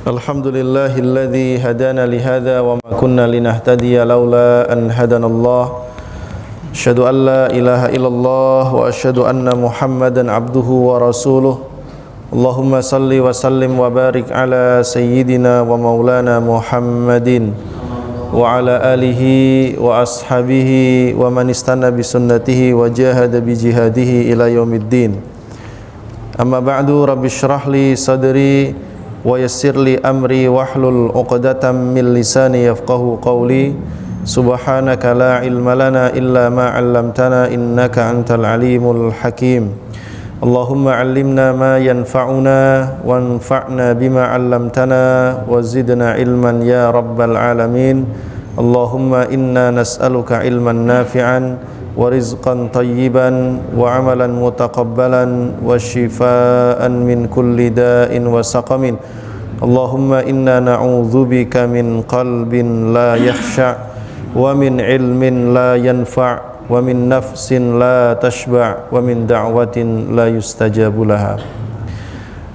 Alhamdulillahilladzi hadana lihadza wa ma kunna linahtadiya laula an hadanallah. Asyhadu an la ilaha illallah wa asyhadu anna Muhammadan abduhu wa rasuluh. Allahumma salli wa sallim wa barik ala sayyidina wa maulana Muhammadin wa ala alihi wa ashabihi wa man istanna bi sunnatihi wa jahada bi jihadihi ila yaumiddin. Amma ba'du, rabbi shrah li sadri wa yassir li amri wahlul 'uqdatam min lisani yafqahu qawli. Subhanaka la ilma lana illa ma 'allamtana innaka antal alimul hakim. Allahumma 'allimna ma yanfa'una wanfa'na bima 'allamtana wa zidna ilman ya rabbal alamin. Allahumma inna nas'aluka ilman nafi'an wa rizqan tayyiban wa amalan mutaqabbalan wa shifaan min kulli da'in wa saqamin. Allahumma inna na'udzubika min qalbin la yakhsha' wa min ilmin la yanfa' wa min nafsin la tashba' wa min da'watin la yustajabu laha.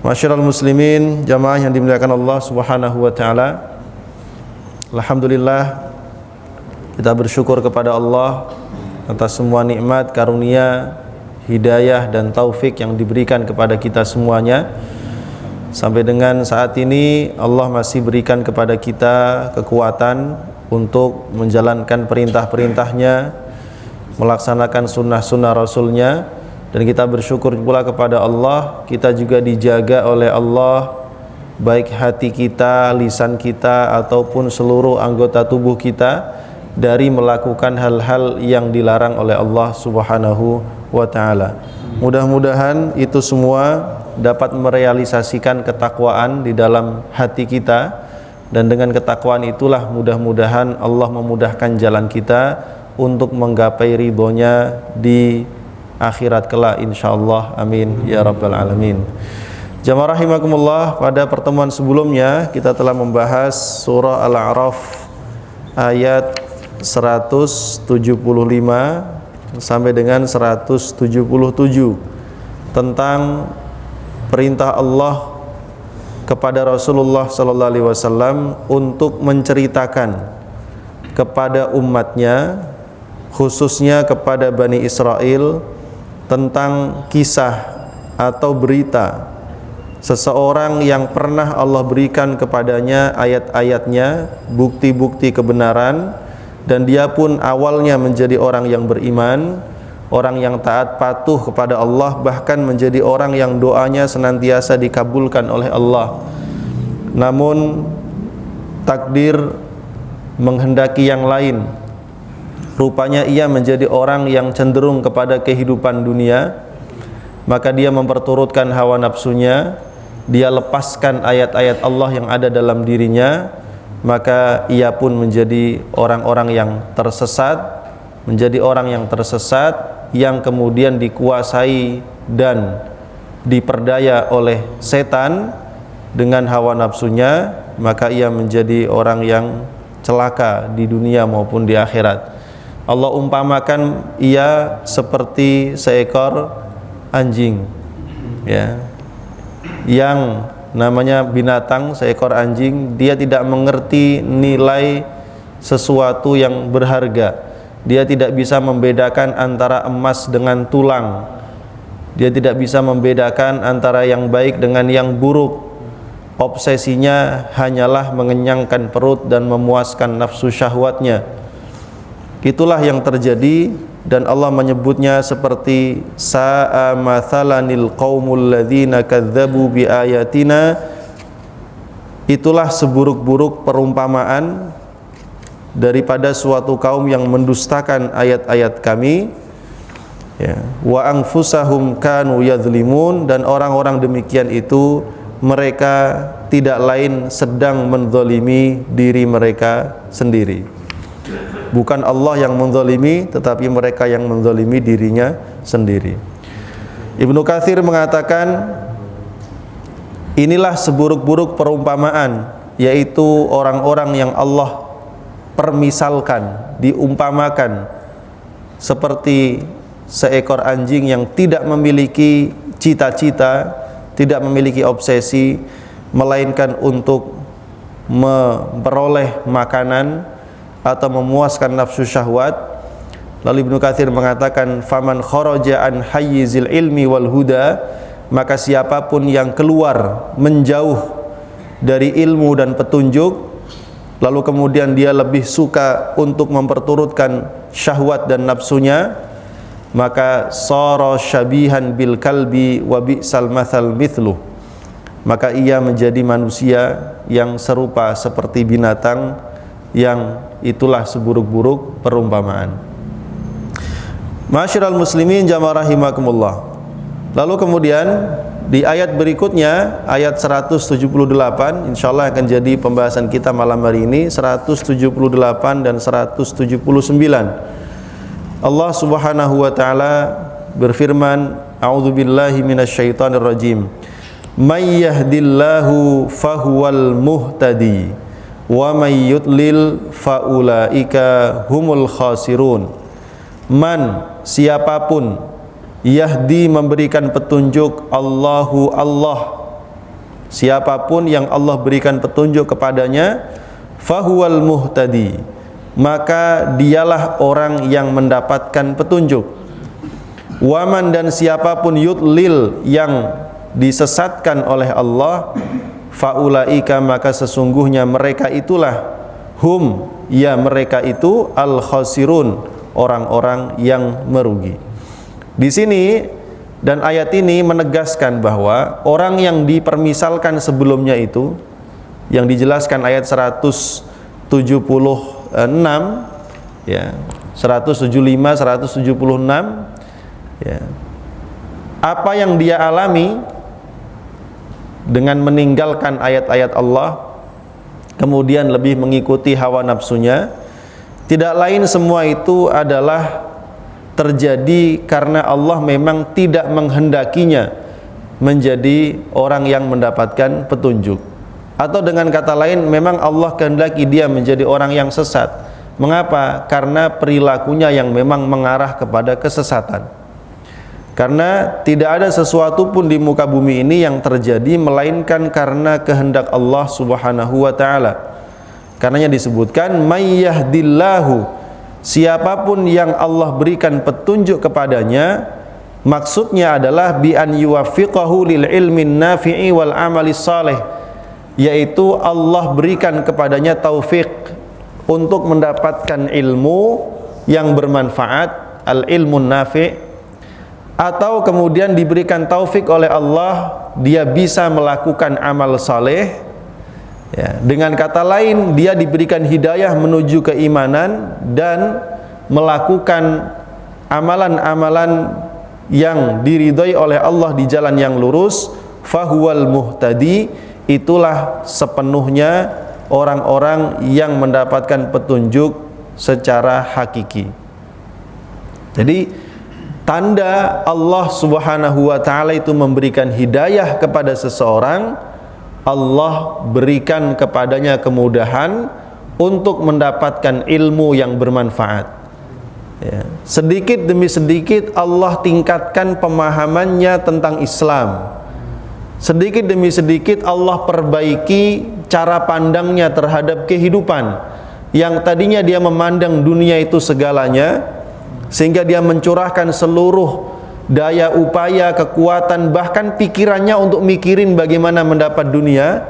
Masyiral muslimin, jamaah yang dimuliakan Allah Subhanahu wa taala. Alhamdulillah, kita bersyukur kepada Allah atas semua nikmat, karunia, hidayah dan taufik yang diberikan kepada kita semuanya. Sampai dengan saat ini Allah masih berikan kepada kita kekuatan untuk menjalankan perintah-perintahnya, melaksanakan sunnah-sunnah Rasulnya. Dan kita bersyukur pula kepada Allah, kita juga dijaga oleh Allah, baik hati kita, lisan kita, ataupun seluruh anggota tubuh kita dari melakukan hal-hal yang dilarang oleh Allah Subhanahu wa ta'ala. Mudah-mudahan itu semua dapat merealisasikan ketakwaan di dalam hati kita, dan dengan ketakwaan itulah mudah-mudahan Allah memudahkan jalan kita untuk menggapai ridhonya di akhirat kelak insyaallah. Amin ya rabbal alamin. Jamaah rahimakumullah, pada pertemuan sebelumnya kita telah membahas surah Al-A'raf ayat 175 sampai dengan 177 tentang perintah Allah kepada Rasulullah sallallahu alaihi wasallam untuk menceritakan kepada umatnya, khususnya kepada Bani Israel, tentang kisah atau berita seseorang yang pernah Allah berikan kepadanya ayat-ayatnya, bukti-bukti kebenaran, dan dia pun awalnya menjadi orang yang beriman, orang yang taat patuh kepada Allah, bahkan menjadi orang yang doanya senantiasa dikabulkan oleh Allah. Namun takdir menghendaki yang lain. Rupanya ia menjadi orang yang cenderung kepada kehidupan dunia, maka dia memperturutkan hawa nafsunya, dia lepaskan ayat-ayat Allah yang ada dalam dirinya, maka ia pun menjadi orang-orang yang tersesat, menjadi orang yang tersesat yang kemudian dikuasai dan diperdaya oleh setan dengan hawa nafsunya, maka ia menjadi orang yang celaka di dunia maupun di akhirat. Allah umpamakan ia seperti seekor anjing, ya, yang namanya binatang, seekor anjing, dia tidak mengerti nilai sesuatu yang berharga. Dia tidak bisa membedakan antara emas dengan tulang. Dia tidak bisa membedakan antara yang baik dengan yang buruk. Obsesinya hanyalah mengenyangkan perut dan memuaskan nafsu syahwatnya. Itulah yang terjadi, dan Allah menyebutnya seperti sa'a mathalanil qaumul ladzina kadzdzabu biayatina. Itulah seburuk-buruk perumpamaan daripada suatu kaum yang mendustakan ayat-ayat kami, ya. Wa anfusahum kanu yadzlimun, dan orang-orang demikian itu mereka tidak lain sedang menzalimi diri mereka sendiri. Bukan Allah yang menzalimi, tetapi mereka yang menzalimi dirinya sendiri. Ibnu Katsir mengatakan, inilah seburuk-buruk perumpamaan, yaitu orang-orang yang Allah permisalkan, diumpamakan seperti seekor anjing yang tidak memiliki cita-cita, tidak memiliki obsesi, melainkan untuk memperoleh makanan atau memuaskan nafsu syahwat. Lalu Ibnu Katsir mengatakan, faman kharaja an hayyizil ilmi wal huda, maka siapapun yang keluar menjauh dari ilmu dan petunjuk, lalu kemudian dia lebih suka untuk memperturutkan syahwat dan nafsunya, maka sara syabihan bil kalbi wa bi'sal mathal mithluh, maka ia menjadi manusia yang serupa seperti binatang, yang itulah seburuk-buruk perumpamaan. Ma'asyiral muslimin jamaah rahimakumullah. Lalu kemudian di ayat berikutnya, ayat 178, insyaallah akan jadi pembahasan kita malam hari ini, 178 dan 179. Allah Subhanahu wa taala berfirman, a'udzubillahi minasyaitonir rajim. May yahdillahu fahuwal muhtadi wa may yudlil faulaika humul khasirun. Man, siapapun, yahdi memberikan petunjuk, Allahu Allah, siapapun yang Allah berikan petunjuk kepadanya, fahuwal muhtadi, maka dialah orang yang mendapatkan petunjuk. Waman, dan siapapun yudlil, yang disesatkan oleh Allah, faulaika, maka sesungguhnya mereka itulah, hum, ya mereka itu, al khasirun, orang-orang yang merugi. Di sini dan ayat ini menegaskan bahwa orang yang dipermisalkan sebelumnya itu, yang dijelaskan ayat 176 ya, 175, 176 ya, apa yang dia alami dengan meninggalkan ayat-ayat Allah, kemudian lebih mengikuti hawa nafsunya, tidak lain semua itu adalah terjadi karena Allah memang tidak menghendakinya menjadi orang yang mendapatkan petunjuk. Atau dengan kata lain, memang Allah kehendaki dia menjadi orang yang sesat. Mengapa? Karena perilakunya yang memang mengarah kepada kesesatan. Karena tidak ada sesuatu pun di muka bumi ini yang terjadi melainkan karena kehendak Allah Subhanahu wa taala. Karenanya disebutkan may yahdillahu, siapapun yang Allah berikan petunjuk kepadanya, maksudnya adalah bi an yuwaffiqahu lil ilmin nafi'i wal amali salih, yaitu Allah berikan kepadanya taufik untuk mendapatkan ilmu yang bermanfaat, al ilmun nafi', atau kemudian diberikan taufik oleh Allah, dia bisa melakukan amal saleh ya. Dengan kata lain, dia diberikan hidayah menuju keimanan dan melakukan amalan-amalan yang diridhai oleh Allah di jalan yang lurus, fahuwal muhtadi, itulah sepenuhnya orang-orang yang mendapatkan petunjuk secara hakiki. Jadi tanda Allah Subhanahu wa taala itu memberikan hidayah kepada seseorang, Allah berikan kepadanya kemudahan untuk mendapatkan ilmu yang bermanfaat ya. Sedikit demi sedikit Allah tingkatkan pemahamannya tentang Islam. Sedikit demi sedikit Allah perbaiki cara pandangnya terhadap kehidupan. Yang tadinya dia memandang dunia itu segalanya, sehingga dia mencurahkan seluruh daya upaya, kekuatan, bahkan pikirannya untuk mikirin bagaimana mendapat dunia.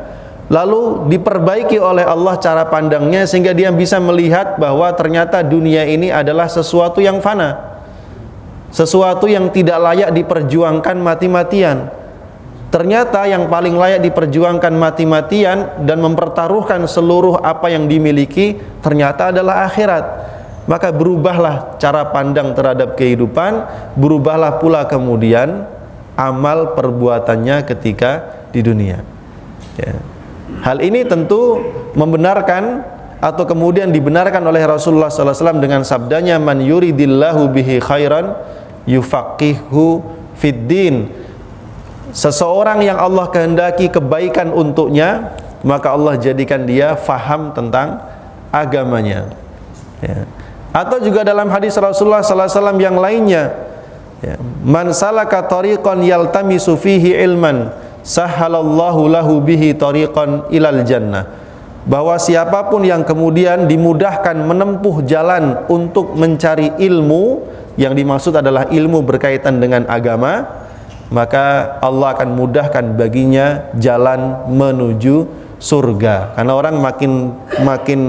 Lalu diperbaiki oleh Allah cara pandangnya sehingga dia bisa melihat bahwa ternyata dunia ini adalah sesuatu yang fana, sesuatu yang tidak layak diperjuangkan mati-matian. Ternyata yang paling layak diperjuangkan mati-matian dan mempertaruhkan seluruh apa yang dimiliki ternyata adalah akhirat. Maka berubahlah cara pandang terhadap kehidupan, berubahlah pula kemudian amal perbuatannya ketika di dunia ya. Hal ini tentu membenarkan atau kemudian dibenarkan oleh Rasulullah SAW dengan sabdanya, man yuridillahu bihi khairan yufaqihu fid din. Seseorang yang Allah kehendaki kebaikan untuknya, maka Allah jadikan dia faham tentang agamanya ya. Atau juga dalam hadis Rasulullah SAW yang lainnya ya, man salaka tariqan yaltamisu fihi ilman, sahhalallahu lahu bihi tariqan ilal jannah, bahwa siapapun yang kemudian dimudahkan menempuh jalan untuk mencari ilmu, yang dimaksud adalah ilmu berkaitan dengan agama, maka Allah akan mudahkan baginya jalan menuju surga. Karena orang makin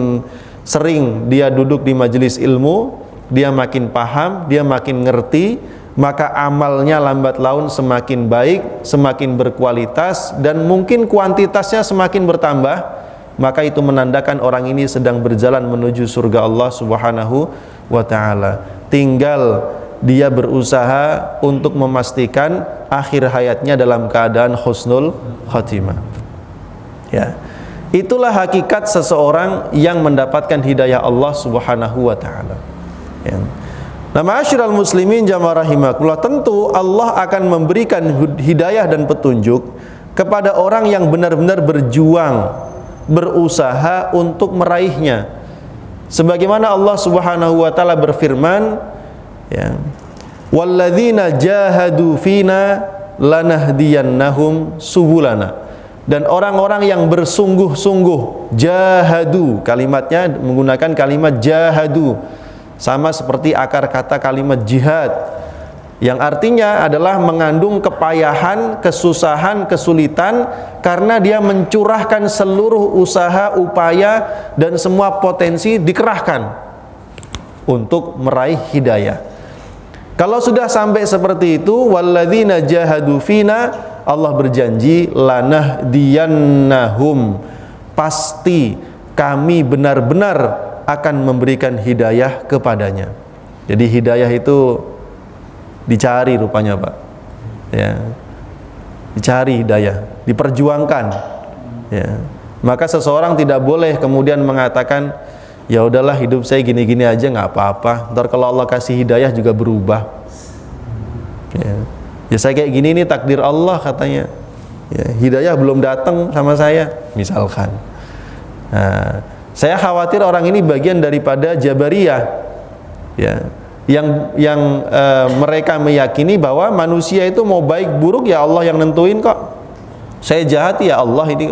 sering dia duduk di majelis ilmu, dia makin paham, dia makin ngerti, maka amalnya lambat laun semakin baik, semakin berkualitas, dan mungkin kuantitasnya semakin bertambah. Maka itu menandakan orang ini sedang berjalan menuju surga Allah Subhanahu wa ta'ala. Tinggal dia berusaha untuk memastikan akhir hayatnya dalam keadaan husnul khatimah. Ya, itulah hakikat seseorang yang mendapatkan hidayah Allah Subhanahu wa ta'ala. Ya. Nah, ma'asyiral muslimin jamaah rahimakumullah, tentu Allah akan memberikan hidayah dan petunjuk kepada orang yang benar-benar berjuang, berusaha untuk meraihnya. Sebagaimana Allah Subhanahu wa taala berfirman, ya, walladzina jahadu fina lanahdiyannahum subulana, dan orang-orang yang bersungguh-sungguh, jahadu, kalimatnya menggunakan kalimat jahadu, sama seperti akar kata kalimat jihad, yang artinya adalah mengandung kepayahan, kesusahan, kesulitan, karena dia mencurahkan seluruh usaha, upaya, dan semua potensi dikerahkan untuk meraih hidayah. Kalau sudah sampai seperti itu, walladzina jahadu fina, Allah berjanji lanahdiyannahum, pasti kami benar-benar akan memberikan hidayah kepadanya. Jadi hidayah itu dicari rupanya, Pak. Ya. Dicari hidayah, diperjuangkan. Ya. Maka seseorang tidak boleh kemudian mengatakan, ya udahlah hidup saya gini-gini aja nggak apa-apa. Ntar kalau Allah kasih hidayah juga berubah. Ya saya kayak gini, ini takdir Allah katanya. Ya, hidayah belum datang sama saya, misalkan. Nah, saya khawatir orang ini bagian daripada Jabariyah, ya, yang mereka meyakini bahwa manusia itu mau baik buruk ya Allah yang nentuin kok. Saya jahat ya Allah ini,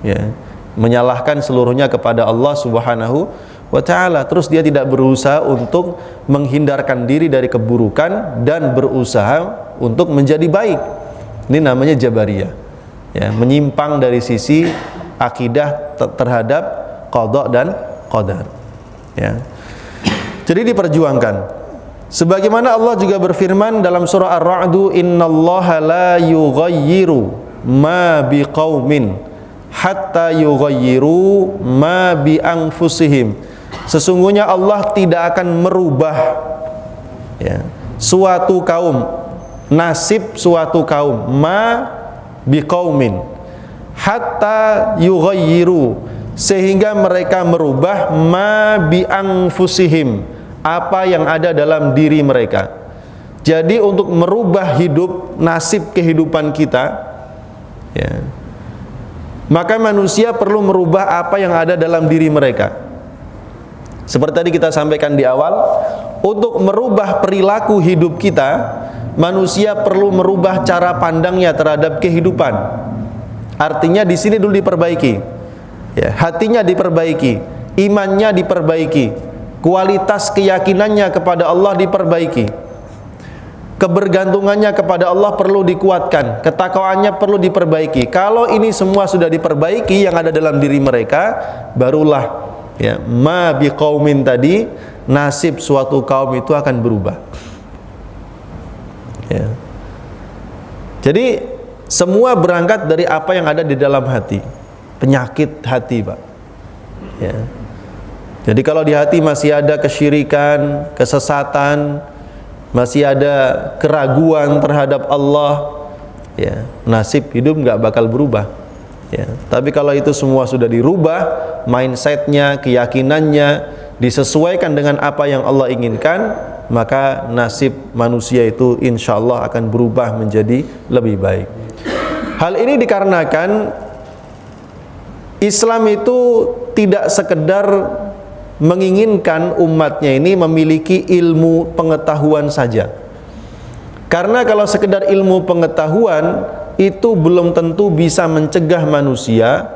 ya, menyalahkan seluruhnya kepada Allah Subhanahu wa ta'ala. Terus dia tidak berusaha untuk menghindarkan diri dari keburukan dan berusaha untuk menjadi baik. Ini namanya Jabariyah, ya, menyimpang dari sisi akidah terhadap qada dan qadar, ya. Jadi diperjuangkan. Sebagaimana Allah juga berfirman dalam surah Ar-Ra'd, innallaha la yughayyiru ma biqaumin hatta yughayyiru ma bi anfusihim. Sesungguhnya Allah tidak akan merubah, ya, suatu kaum, nasib suatu kaum, ma biqaumin hatta yughayyiru, sehingga mereka merubah ma bi anfusihim, apa yang ada dalam diri mereka. Jadi untuk merubah hidup, nasib kehidupan kita, ya, maka manusia perlu merubah apa yang ada dalam diri mereka. Seperti tadi kita sampaikan di awal, untuk merubah perilaku hidup kita, manusia perlu merubah cara pandangnya terhadap kehidupan. Artinya di sini dulu diperbaiki, ya, hatinya diperbaiki, imannya diperbaiki, kualitas keyakinannya kepada Allah diperbaiki, kebergantungannya kepada Allah perlu dikuatkan, ketakwaannya perlu diperbaiki. Kalau ini semua sudah diperbaiki yang ada dalam diri mereka, barulah, ya, ma biqaumin tadi, nasib suatu kaum itu akan berubah, ya. Jadi semua berangkat dari apa yang ada di dalam hati, penyakit hati, Pak, ya. Jadi kalau di hati masih ada kesyirikan, kesesatan, masih ada keraguan terhadap Allah, ya, nasib hidup nggak bakal berubah, ya. Tapi kalau itu semua sudah dirubah, mindsetnya, keyakinannya disesuaikan dengan apa yang Allah inginkan, maka nasib manusia itu insya Allah akan berubah menjadi lebih baik. Hal ini dikarenakan Islam itu tidak sekedar menginginkan umatnya ini memiliki ilmu pengetahuan saja. Karena kalau sekedar ilmu pengetahuan, itu belum tentu bisa mencegah manusia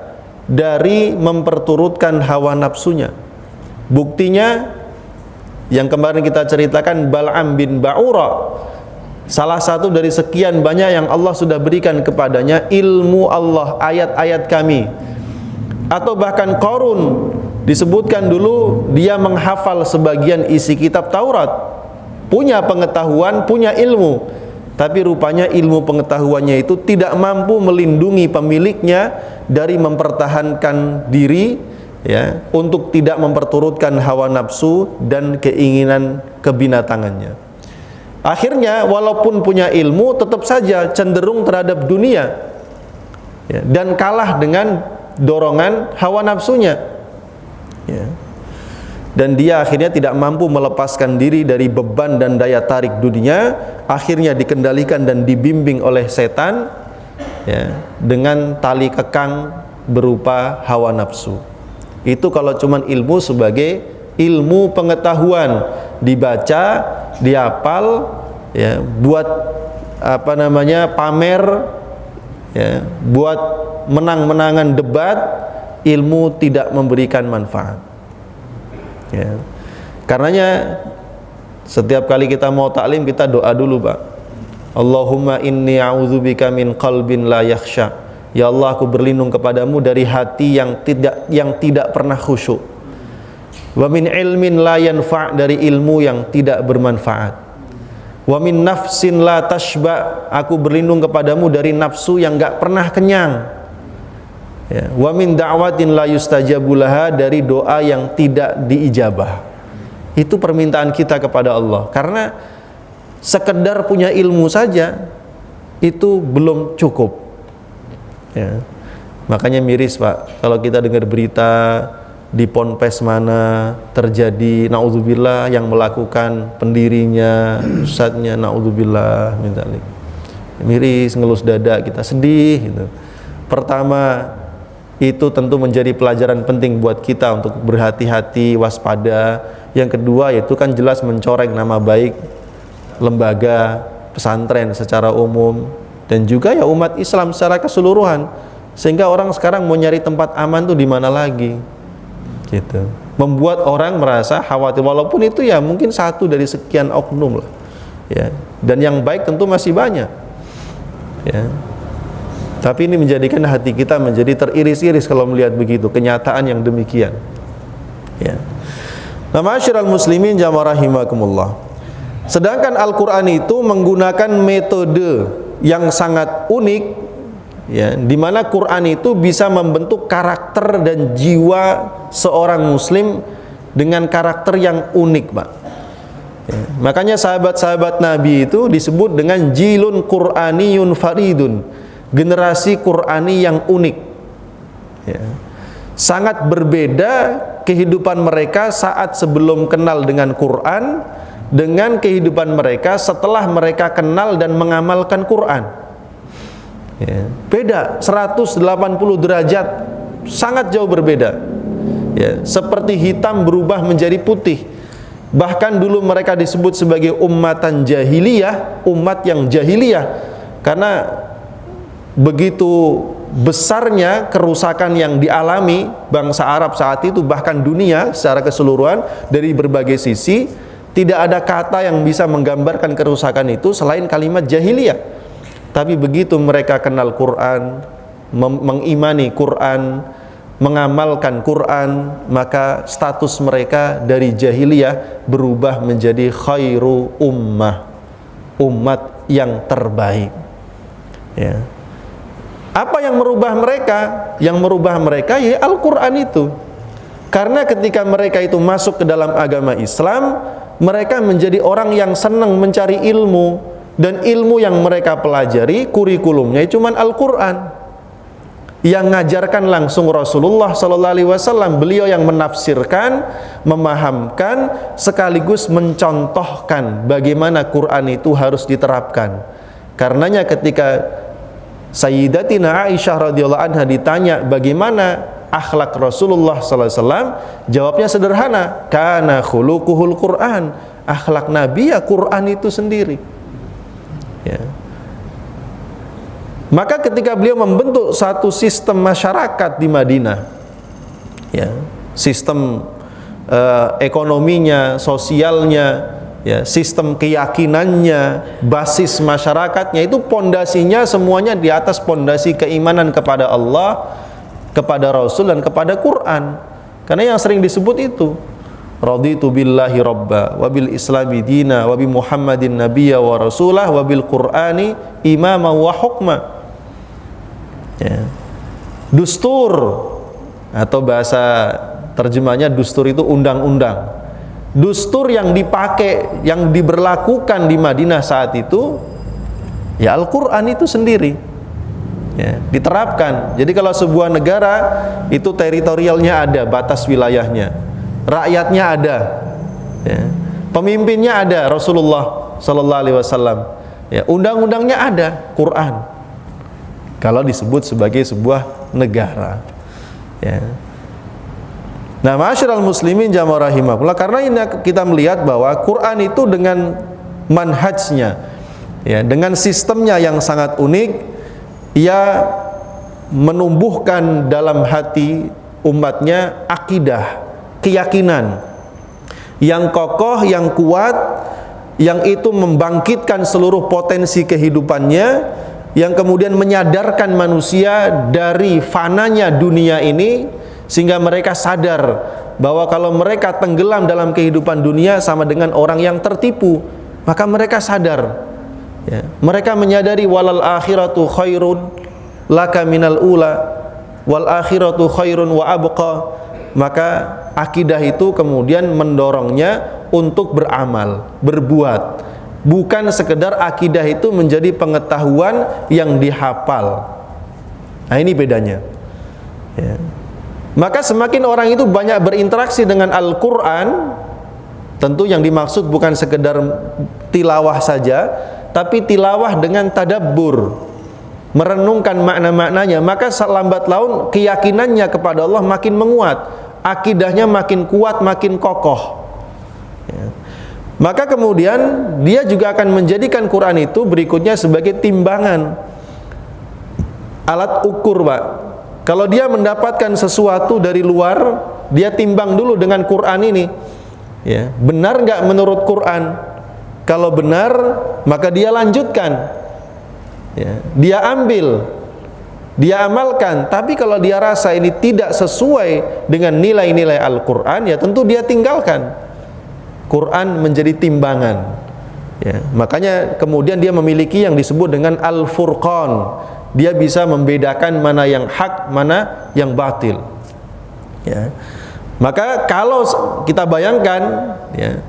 dari memperturutkan hawa nafsunya. Buktinya yang kemarin kita ceritakan, Bal'am bin Ba'ura, salah satu dari sekian banyak yang Allah sudah berikan kepadanya ilmu Allah, ayat-ayat kami. Atau bahkan Qarun, disebutkan dulu dia menghafal sebagian isi kitab Taurat, punya pengetahuan, punya ilmu, tapi rupanya ilmu pengetahuannya itu tidak mampu melindungi pemiliknya dari mempertahankan diri, ya, untuk tidak memperturutkan hawa nafsu dan keinginan kebinatangannya. Akhirnya walaupun punya ilmu, tetap saja cenderung terhadap dunia, ya, dan kalah dengan dorongan hawa nafsunya, ya. Dan dia akhirnya tidak mampu melepaskan diri dari beban dan daya tarik dunia, akhirnya dikendalikan dan dibimbing oleh setan, ya, dengan tali kekang berupa hawa nafsu. Itu kalau cuman ilmu sebagai ilmu pengetahuan, dibaca, dihafal, ya, buat apa namanya, pamer, ya, buat menang-menangan debat, ilmu tidak memberikan manfaat, ya. Karenanya setiap kali kita mau taklim, kita doa dulu, Pak. Allahumma inni a'udzubika min qalbin la yakhsha. Ya Allah, aku berlindung kepadamu dari hati yang tidak pernah khusyuk. Wa min ilmin la yanfa', dari ilmu yang tidak bermanfaat. Wa min nafsin la tashba, aku berlindung kepadamu dari nafsu yang enggak pernah kenyang. Ya, wa min da'watin la yustajabu laha, dari doa yang tidak diijabah. Itu permintaan kita kepada Allah. Karena sekedar punya ilmu saja itu belum cukup, ya. Makanya miris, Pak, kalau kita dengar berita di ponpes mana terjadi, naudzubillah, yang melakukan pendirinya, ustadznya, naudzubillah, miris, ngelus dada, kita sedih gitu. Pertama, itu tentu menjadi pelajaran penting buat kita untuk berhati-hati, waspada. Yang kedua, yaitu kan jelas mencoreng nama baik lembaga pesantren secara umum, dan juga ya umat Islam secara keseluruhan, sehingga orang sekarang mau nyari tempat aman tuh di mana lagi, gitu. Membuat orang merasa khawatir, walaupun itu ya mungkin satu dari sekian oknum lah, ya. Dan yang baik tentu masih banyak, ya. Tapi ini menjadikan hati kita menjadi teriris-iris kalau melihat begitu, kenyataan yang demikian, ya. Nah, ma'asyiral muslimin jamaah rahimakumullah. Sedangkan Al-Quran itu menggunakan metode yang sangat unik, ya, di mana Quran itu bisa membentuk karakter dan jiwa seorang muslim dengan karakter yang unik, Pak. Ya, makanya sahabat-sahabat Nabi itu disebut dengan jilun Qur'aniyun faridun, generasi Qur'ani yang unik, ya. Sangat berbeda kehidupan mereka saat sebelum kenal dengan Quran dengan kehidupan mereka setelah mereka kenal dan mengamalkan Quran, ya. Beda 180 derajat, sangat jauh berbeda, ya. Seperti hitam berubah menjadi putih. Bahkan dulu mereka disebut sebagai ummatan jahiliyah, umat yang jahiliyah, karena begitu besarnya kerusakan yang dialami bangsa Arab saat itu, bahkan dunia secara keseluruhan dari berbagai sisi. Tidak ada kata yang bisa menggambarkan kerusakan itu selain kalimat jahiliyah. Tapi begitu mereka kenal Quran, mengimani Quran, mengamalkan Quran, maka status mereka dari jahiliyah berubah menjadi khairu ummah, umat yang terbaik, ya. Apa yang merubah mereka? Yang merubah mereka ya Al-Quran itu. Karena ketika mereka itu masuk ke dalam agama Islam, mereka menjadi orang yang senang mencari ilmu, dan ilmu yang mereka pelajari kurikulumnya cuma Al-Quran. Yang ngajarkan langsung Rasulullah SAW, beliau yang menafsirkan, memahamkan, sekaligus mencontohkan bagaimana Quran itu harus diterapkan. Karenanya ketika Sayyidatina Aisyah radhiyallahu anha ditanya bagaimana akhlak Rasulullah SAW, jawabnya sederhana, kana khuluquhul Quran, akhlak Nabi ya Quran itu sendiri, ya. Maka ketika beliau membentuk satu sistem masyarakat di Madinah, ya, sistem ekonominya, sosialnya, ya, sistem keyakinannya, basis masyarakatnya, itu pondasinya semuanya di atas pondasi keimanan kepada Allah, kepada Rasul, dan kepada Quran. Karena yang sering disebut itu, raditu billahi rabba wa bil islami dina wa bi Muhammadin nabiyya wa rasulah wa bil Qur'ani imama wa hukma. Ya. Dustur, atau bahasa terjemahnya dustur itu undang-undang. Dustur yang dipakai, yang diberlakukan di Madinah saat itu, ya Al-Quran itu sendiri, ya, diterapkan. Jadi kalau sebuah negara itu teritorialnya ada, batas wilayahnya, rakyatnya ada, ya, pemimpinnya ada, Rasulullah Sallallahu Alaihi Wasallam, ya, undang-undangnya ada, Quran. Kalau disebut sebagai sebuah negara, ya. Nah, ma'asyiral muslimin jamaah rahimakumullah, karena ini kita melihat bahwa Quran itu dengan manhajnya, ya, dengan sistemnya yang sangat unik, ia menumbuhkan dalam hati umatnya akidah, keyakinan yang kokoh, yang kuat, yang itu membangkitkan seluruh potensi kehidupannya, yang kemudian menyadarkan manusia dari fananya dunia ini, sehingga mereka sadar bahwa kalau mereka tenggelam dalam kehidupan dunia sama dengan orang yang tertipu. Maka mereka sadar, ya, mereka menyadari walal akhiratu khairun laka minal ula wal akhiratu khairun wa abqa. Maka akidah itu kemudian mendorongnya untuk beramal, berbuat. Bukan sekedar akidah itu menjadi pengetahuan yang dihafal. Nah, ini bedanya, ya. Maka semakin orang itu banyak berinteraksi dengan Al-Quran, tentu yang dimaksud bukan sekedar tilawah saja, tapi tilawah dengan tadabbur, merenungkan makna-maknanya. Maka lambat laun keyakinannya kepada Allah makin menguat, akidahnya makin kuat, makin kokoh, ya. Maka kemudian dia juga akan menjadikan Quran itu berikutnya sebagai timbangan, alat ukur, Pak. Kalau dia mendapatkan sesuatu dari luar, dia timbang dulu dengan Quran ini, ya, benar nggak menurut Quran? Kalau benar, maka dia lanjutkan, ya, dia ambil, dia amalkan. Tapi kalau dia rasa ini tidak sesuai dengan nilai-nilai Al-Quran, ya tentu dia tinggalkan. Quran menjadi timbangan, ya. Makanya kemudian dia memiliki yang disebut dengan Al-Furqan. Dia bisa membedakan mana yang hak, mana yang batil, ya. Maka kalau kita bayangkan, ya,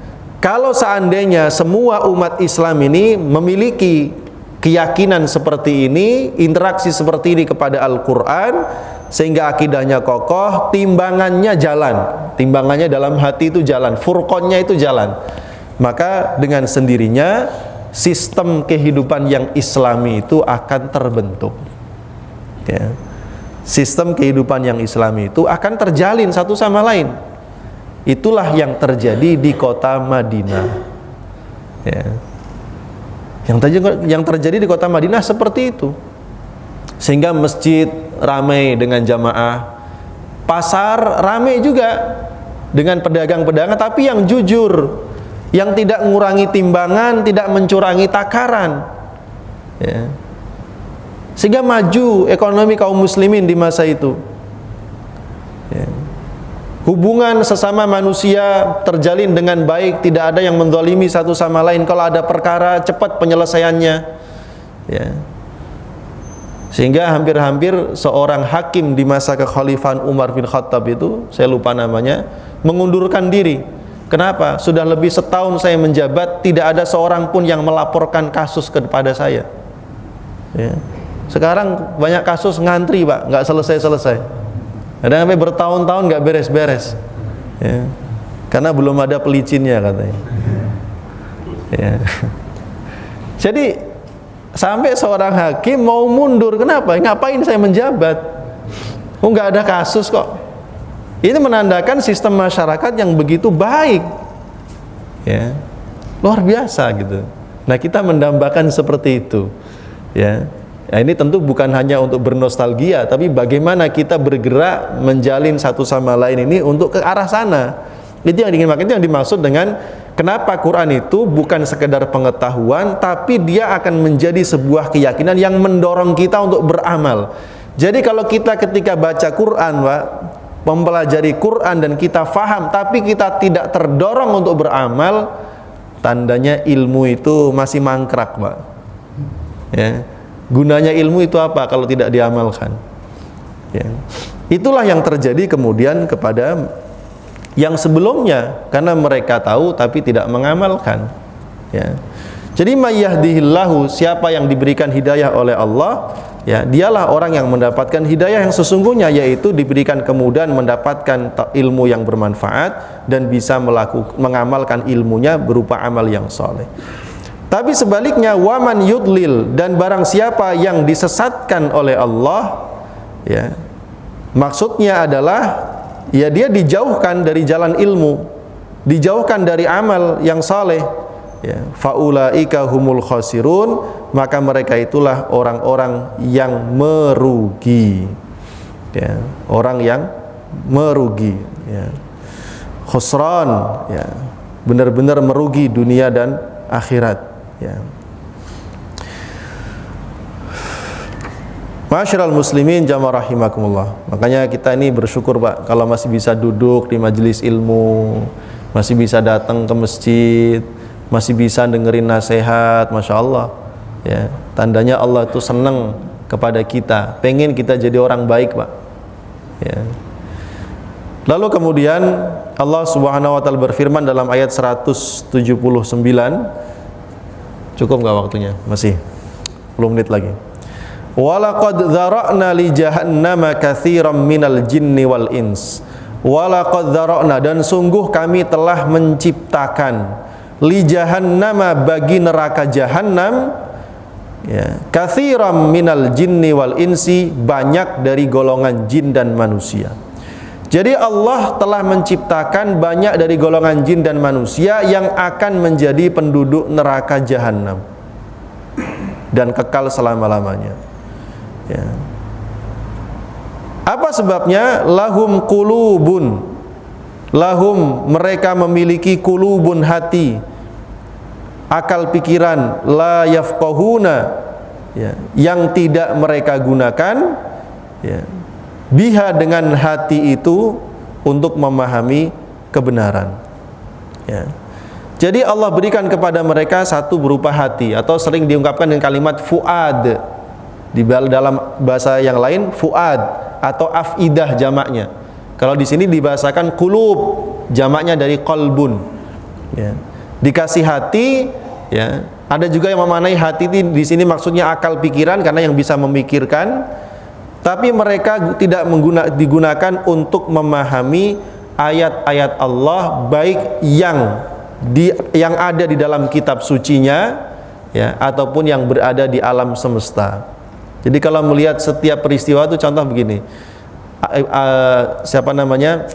kalau seandainya semua umat Islam ini memiliki keyakinan seperti ini, interaksi seperti ini kepada Al-Quran, sehingga akidahnya kokoh, timbangannya jalan, timbangannya dalam hati itu jalan, furqonnya itu jalan, maka dengan sendirinya sistem kehidupan yang Islami itu akan terbentuk, ya. Sistem kehidupan yang Islami itu akan terjalin satu sama lain. Itulah yang terjadi di kota Madinah, ya. Yang terjadi di kota Madinah seperti itu, sehingga masjid ramai dengan jamaah, pasar ramai juga dengan pedagang-pedagang, tapi yang jujur, yang tidak mengurangi timbangan, tidak mencurangi takaran, ya. Sehingga maju ekonomi kaum muslimin di masa itu, ya. Hubungan sesama manusia terjalin dengan baik, tidak ada yang menzalimi satu sama lain. Kalau ada perkara, cepat penyelesaiannya, ya. Sehingga hampir-hampir seorang hakim di masa kekhalifahan Umar bin Khattab itu, saya lupa namanya, mengundurkan diri. Kenapa? Sudah lebih setahun saya menjabat, tidak ada seorang pun yang melaporkan kasus kepada saya, ya. Sekarang banyak kasus ngantri, Pak, nggak selesai-selesai. Ada sampai bertahun-tahun nggak beres-beres, ya. Karena belum ada pelicinnya katanya, ya. Jadi sampai seorang hakim mau mundur. Kenapa? Ngapain saya menjabat? Oh, nggak ada kasus kok. Ini menandakan sistem masyarakat yang begitu baik, ya, luar biasa gitu. Nah, kita mendambakan seperti itu, ya. Nah, ini tentu bukan hanya untuk bernostalgia, tapi bagaimana kita bergerak menjalin satu sama lain ini untuk ke arah sana. Itu yang dimaksud dengan kenapa Quran itu bukan sekedar pengetahuan, tapi dia akan menjadi sebuah keyakinan yang mendorong kita untuk beramal. Jadi kalau kita ketika baca Quran, Pak, mempelajari Quran dan kita faham, tapi kita tidak terdorong untuk beramal, tandanya ilmu itu masih mangkrak, Pak. Ya. Gunanya ilmu itu apa kalau tidak diamalkan? Ya. Itulah yang terjadi kemudian kepada yang sebelumnya, karena mereka tahu tapi tidak mengamalkan. Ya. Jadi mayyahdihillahu, siapa yang diberikan hidayah oleh Allah, ya, dialah orang yang mendapatkan hidayah yang sesungguhnya, yaitu diberikan kemudahan mendapatkan ilmu yang bermanfaat dan bisa mengamalkan ilmunya berupa amal yang soleh. Tapi sebaliknya, waman yudlil, dan barang siapa yang disesatkan oleh Allah, ya, maksudnya adalah ya dia dijauhkan dari jalan ilmu, dijauhkan dari amal yang saleh, ya, faulaika humul khasirun, maka mereka itulah orang-orang yang merugi, ya, orang yang merugi, ya, khusran, ya, benar-benar merugi dunia dan akhirat. Ya. Ma'asyiral muslimin jamaah rahimakumullah. Makanya kita ini bersyukur, Pak, kalau masih bisa duduk di majelis ilmu, masih bisa datang ke masjid, masih bisa dengerin nasihat, Masya Allah. Ya, tandanya Allah itu senang kepada kita, pengen kita jadi orang baik, Pak. Ya. Lalu kemudian Allah Subhanahu wa taala berfirman dalam ayat 179. Cukup nggak waktunya? Masih 10 menit lagi. Walaqad dzara'na li jahannama katsiran minal jinni wal ins. Walaqad dzara'na, dan sungguh kami telah menciptakan li jahannama, bagi neraka jahanam, ya, katsiran minal jinni wal insi, banyak dari golongan jin dan manusia. Jadi Allah telah menciptakan banyak dari golongan jin dan manusia yang akan menjadi penduduk neraka jahanam dan kekal selama-lamanya. Ya. Apa sebabnya? Lahum qulubun, lahum, mereka memiliki qulubun, hati, akal pikiran, la yafqahuna, ya, yang tidak mereka gunakan, ya, biha, dengan hati itu, untuk memahami kebenaran. Ya. Jadi Allah berikan kepada mereka satu berupa hati, atau sering diungkapkan dengan kalimat fuad. Di dalam bahasa yang lain fuad atau afidah jamaknya. Kalau di sini dibahasakan qulub, jamaknya dari qalbun. Ya. Dikasih hati, ya. Ada juga yang memaknai hati di sini maksudnya akal pikiran, karena yang bisa memikirkan. Tapi mereka tidak digunakan untuk memahami ayat-ayat Allah, baik yang ada di dalam kitab sucinya, ya, ataupun yang berada di alam semesta. Jadi kalau melihat setiap peristiwa itu, contoh begini,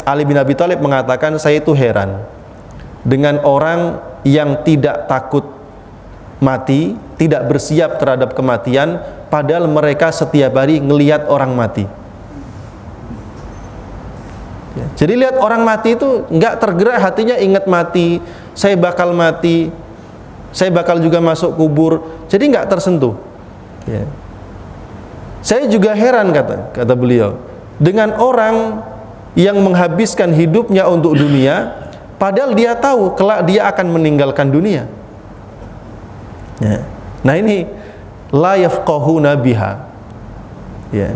Ali bin Abi Thalib mengatakan, saya itu heran dengan orang yang tidak takut mati, tidak bersiap terhadap kematian, padahal mereka setiap hari ngelihat orang mati. Ya. Jadi lihat orang mati itu nggak tergerak hatinya, ingat mati, saya bakal mati, saya bakal juga masuk kubur, jadi nggak tersentuh. Ya. Saya juga heran, kata beliau, dengan orang yang menghabiskan hidupnya untuk dunia, padahal dia tahu kelak dia akan meninggalkan dunia. Ya. Nah ini la yafqahuna biha, ya.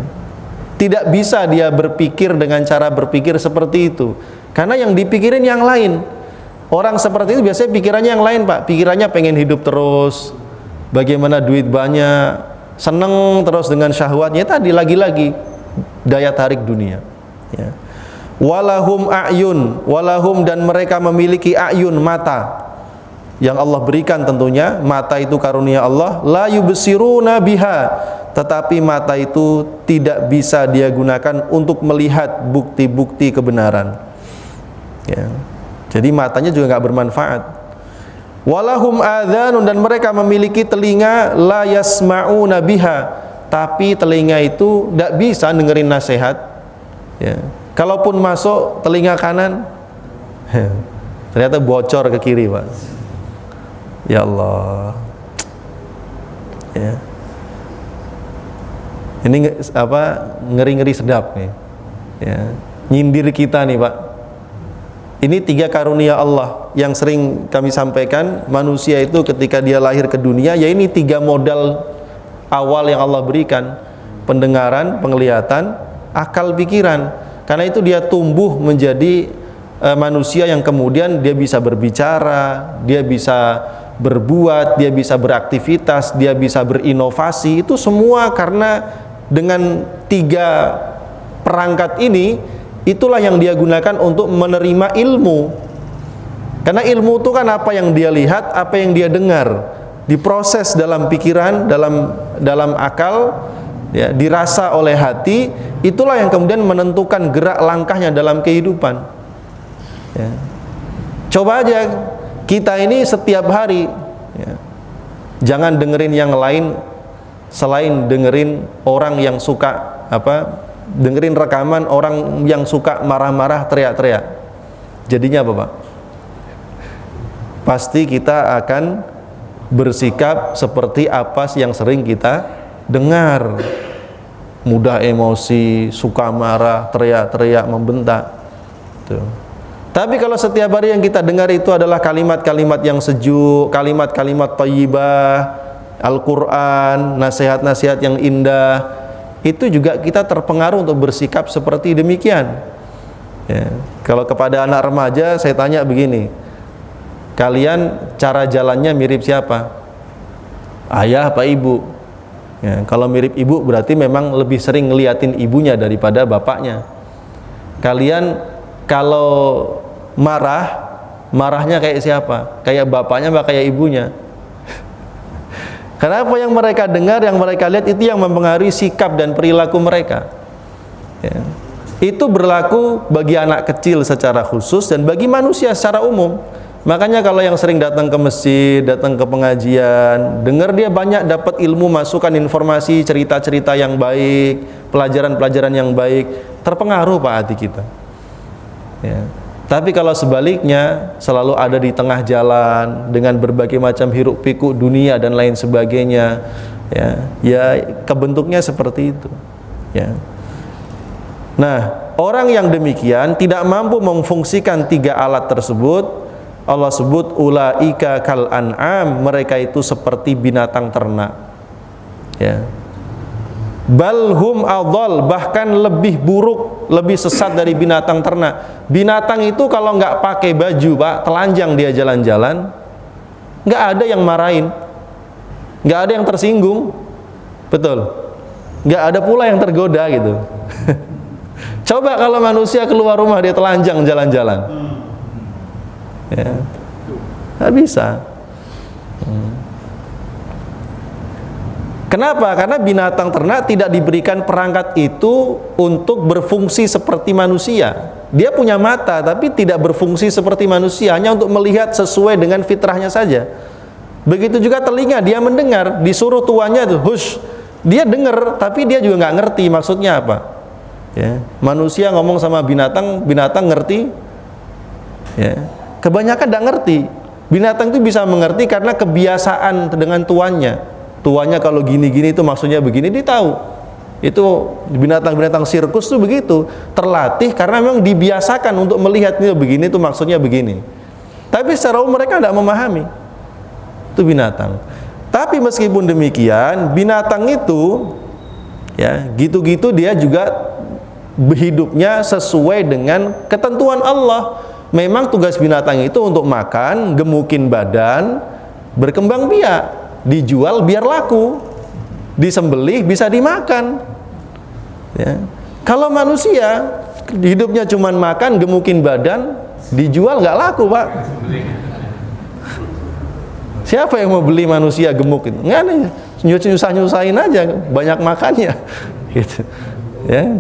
Tidak bisa dia berpikir dengan cara berpikir seperti itu, karena yang dipikirin yang lain. Orang seperti itu biasanya pikirannya yang lain, Pak. Pikirannya pengen hidup terus, bagaimana duit banyak, seneng terus dengan syahwatnya, tadi lagi-lagi daya tarik dunia, ya. Walahum a'yun, walahum, dan mereka memiliki a'yun, mata yang Allah berikan, tentunya mata itu karunia Allah, la yubsiruna biha, tetapi mata itu tidak bisa dia gunakan untuk melihat bukti-bukti kebenaran, ya. Jadi matanya juga nggak bermanfaat. Walahum adhanun, dan mereka memiliki telinga, la yasma'una biha, tapi telinga itu tidak bisa dengerin nasihat. Ya. Kalaupun masuk telinga kanan, ternyata bocor ke kiri, Pak. Ya Allah. Ya. Ini apa, ngeri-ngeri sedap nih. Ya. Nyindir kita nih, Pak. Ini 3 karunia Allah yang sering kami sampaikan. Manusia itu ketika dia lahir ke dunia, ya ini 3 modal awal yang Allah berikan: pendengaran, penglihatan, akal pikiran. Karena itu dia tumbuh menjadi manusia yang kemudian dia bisa berbicara, dia bisa berbuat, dia bisa beraktivitas, dia bisa berinovasi. Itu semua karena dengan 3 perangkat ini, itulah yang dia gunakan untuk menerima ilmu. Karena ilmu itu kan apa yang dia lihat, apa yang dia dengar, diproses dalam pikiran, dalam akal, ya, dirasa oleh hati. Itulah yang kemudian menentukan gerak langkahnya dalam kehidupan. Ya. Coba aja kita ini setiap hari, ya, jangan dengerin yang lain selain dengerin orang yang suka dengerin rekaman orang yang suka marah-marah, teriak-teriak. Jadinya apa, Pak? Pasti kita akan bersikap seperti apa yang sering kita dengar. Mudah emosi, suka marah, teriak-teriak, membentak. Tuh. Tapi kalau setiap hari yang kita dengar itu adalah kalimat-kalimat yang sejuk, kalimat-kalimat thayyibah, Al-Quran, nasihat-nasihat yang indah, itu juga kita terpengaruh untuk bersikap seperti demikian. Ya. Kalau kepada anak remaja saya tanya begini, kalian cara jalannya mirip siapa? Ayah apa ibu? Ya, kalau mirip ibu berarti memang lebih sering ngeliatin ibunya daripada bapaknya. Kalian kalau marahnya kayak siapa? Kayak bapaknya apa kayak ibunya? Karena apa yang mereka dengar, yang mereka lihat itu yang mempengaruhi sikap dan perilaku mereka. Ya. Itu berlaku bagi anak kecil secara khusus dan bagi manusia secara umum. Makanya kalau yang sering datang ke masjid, datang ke pengajian, dengar dia banyak dapat ilmu, masukan, informasi, cerita-cerita yang baik, pelajaran-pelajaran yang baik, terpengaruh Pak hati kita. Ya. Tapi kalau sebaliknya, selalu ada di tengah jalan dengan berbagai macam hiruk pikuk dunia dan lain sebagainya, ya kebentuknya seperti itu. Ya. Nah, orang yang demikian tidak mampu memfungsikan 3 alat tersebut. Allah sebut ulaika kal an'am, mereka itu seperti binatang ternak. Ya. Balhum adhal, bahkan lebih buruk, lebih sesat dari binatang ternak. Binatang itu kalau nggak pakai baju, Pak, telanjang dia jalan-jalan, nggak ada yang marahin, nggak ada yang tersinggung, betul? Nggak ada pula yang tergoda gitu. Coba kalau manusia keluar rumah dia telanjang jalan-jalan, ya, nggak bisa. Kenapa? Karena binatang ternak tidak diberikan perangkat itu untuk berfungsi seperti manusia. Dia punya mata tapi tidak berfungsi seperti manusia, hanya untuk melihat sesuai dengan fitrahnya saja. Begitu juga telinga, dia mendengar, disuruh tuannya tuh, hush, dia dengar tapi dia juga nggak ngerti maksudnya apa. Ya. Manusia ngomong sama binatang, binatang ngerti. Ya. Kebanyakan nggak ngerti. Binatang itu bisa mengerti karena kebiasaan dengan tuannya. Tuannya kalau gini-gini itu maksudnya begini, dia tahu. Itu binatang-binatang sirkus tuh begitu, terlatih karena memang dibiasakan untuk melihat ini begini itu maksudnya begini. Tapi secara umum mereka tidak memahami. Itu binatang. Tapi meskipun demikian, binatang itu ya, gitu-gitu dia juga hidupnya sesuai dengan ketentuan Allah. Memang tugas binatang itu untuk makan, gemukin badan, berkembang biak. Dijual biar laku, disembelih bisa dimakan. Ya. Kalau manusia hidupnya cuma makan, gemukin badan, dijual nggak laku, Pak. Siapa yang mau beli manusia gemuk itu? Nggak ada, nyusah-nyusahin aja, banyak makannya, gitu. Ya,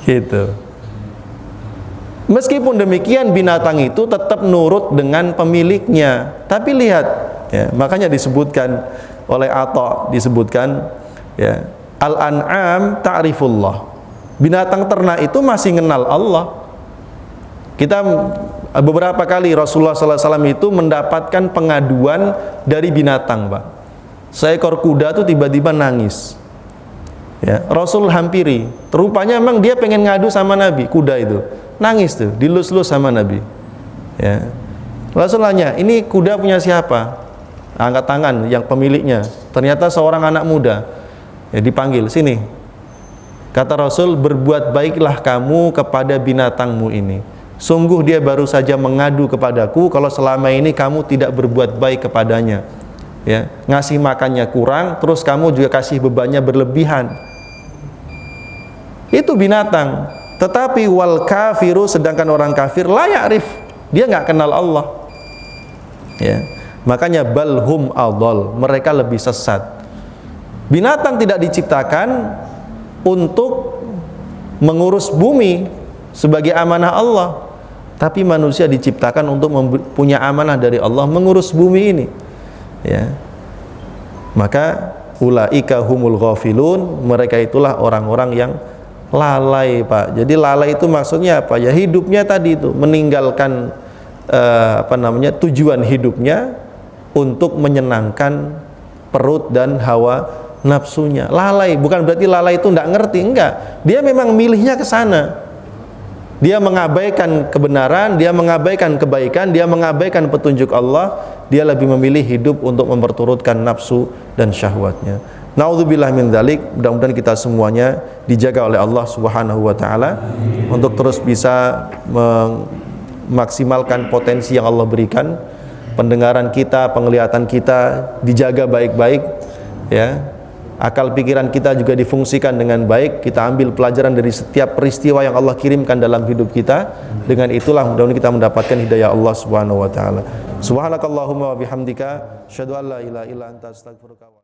gitu. Meskipun demikian binatang itu tetap nurut dengan pemiliknya. Tapi lihat. Ya, makanya disebutkan oleh Atha, disebutkan Ya, al-an'am ta'rifullah. Binatang ternak itu masih mengenal Allah. Kita beberapa kali Rasulullah SAW itu mendapatkan pengaduan dari binatang, Pak. Seekor kuda tuh tiba-tiba nangis. Ya, Rasul hampiri. Rupanya memang dia pengen ngadu sama Nabi, kuda itu. Nangis tuh, dilus-lus sama Nabi. Ya. Rasul nanya, ini kuda punya siapa? Angkat tangan yang pemiliknya. Ternyata seorang anak muda. Ya, dipanggil, sini. Kata Rasul, berbuat baiklah kamu kepada binatangmu ini. Sungguh dia baru saja mengadu kepadaku kalau selama ini kamu tidak berbuat baik kepadanya. Ya, ngasih makannya kurang, terus kamu juga kasih bebannya berlebihan. Itu binatang. Tetapi wal kafiru, sedangkan orang kafir la ya'rif, dia nggak kenal Allah. Ya, makanya balhum adall, mereka lebih sesat. Binatang tidak diciptakan untuk mengurus bumi sebagai amanah Allah, tapi manusia diciptakan untuk punya amanah dari Allah mengurus bumi ini. Ya, maka ulaika humul ghafilun, mereka itulah orang-orang yang lalai, Pak. Jadi lalai itu maksudnya apa? Ya hidupnya tadi itu meninggalkan tujuan hidupnya untuk menyenangkan perut dan hawa nafsunya. Lalai bukan berarti lalai itu enggak ngerti, enggak. Dia memang milihnya ke sana. Dia mengabaikan kebenaran, dia mengabaikan kebaikan, dia mengabaikan petunjuk Allah, dia lebih memilih hidup untuk memperturutkan nafsu dan syahwatnya. Naudzubillah min dzalik. Mudah-mudahan kita semuanya dijaga oleh Allah Subhanahu wa taala untuk terus bisa memaksimalkan potensi yang Allah berikan. Pendengaran kita, penglihatan kita dijaga baik-baik, ya. Akal pikiran kita juga difungsikan dengan baik. Kita ambil pelajaran dari setiap peristiwa yang Allah kirimkan dalam hidup kita. Dengan itulah mudah-mudahan kita mendapatkan hidayah Allah Subhanahu wa taala. Subhanakallahumma wa bihamdika, asyhadu an la ilaha illa anta, astaghfiruka wa